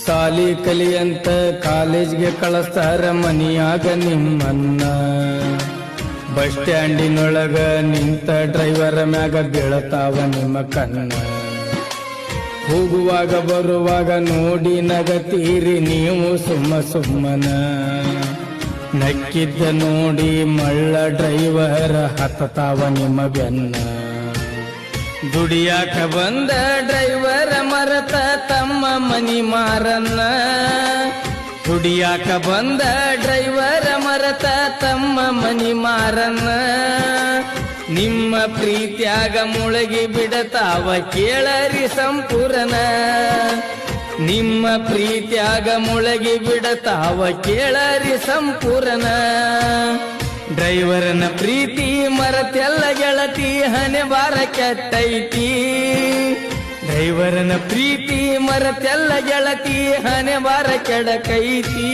ಸಾಲಿ ಕಲಿಯಂತ ಕಾಲೇಜ್ಗೆ ಕಳಿಸ್ತಾರ ಮನಿಯಾಗ ನಿಮ್ಮನ್ನ. ಬಸ್ ಸ್ಟ್ಯಾಂಡಿನೊಳಗ ನಿಂತ ಡ್ರೈವರ್ ಮ್ಯಾಗ ಬೀಳತಾವ ನಿಮ್ಮ ಕಣ್ಣ. ಹೋಗುವಾಗ ಬರುವಾಗ ನೋಡಿ ನಗತೀರಿ ನೀವು ಸುಮ್ಮನ. ನಕ್ಕಿದ್ದ ನೋಡಿ ಮಳ್ಳ ಡ್ರೈವರ್ ಹತ್ತತಾವ ನಿಮ್ಮ ಬೆನ್ನ. ದುಡಿಯಾಕ ಬಂದ ಡ್ರೈವರ್ ಮರತ ತಮ್ಮ ಮನಿ ಮಾರನ್ನ. ದುಡಿಯಾಕ ಬಂದ ಡ್ರೈವರ್ ಮರತ ತಮ್ಮ ಮನಿ ಮಾರನ್ನ. ನಿಮ್ಮ ಪ್ರೀತ್ಯಾಗ ಮುಳಗಿ ಬಿಡತಾವ ಕೇಳರಿ ಸಂಪೂರ್ಣ. ನಿಮ್ಮ ಪ್ರೀತ್ಯಾಗ ಮುಳಗಿ ಬಿಡತಾವ ಕೇಳರಿ ಸಂಪೂರ್ಣ. ಡ್ರೈವರನ ಪ್ರೀತಿ ಮರತೆಲ್ಲ ಗೆಳತಿ ಹಣೆ ಬಾರ ಕೆಟ್ಟೈತಿ. ಡ್ರೈವರನ ಪ್ರೀತಿ ಮರತೆಲ್ಲ ಗೆಳತಿ ಹಣೆ ಬಾರ ಕೆಡಕೈತಿ.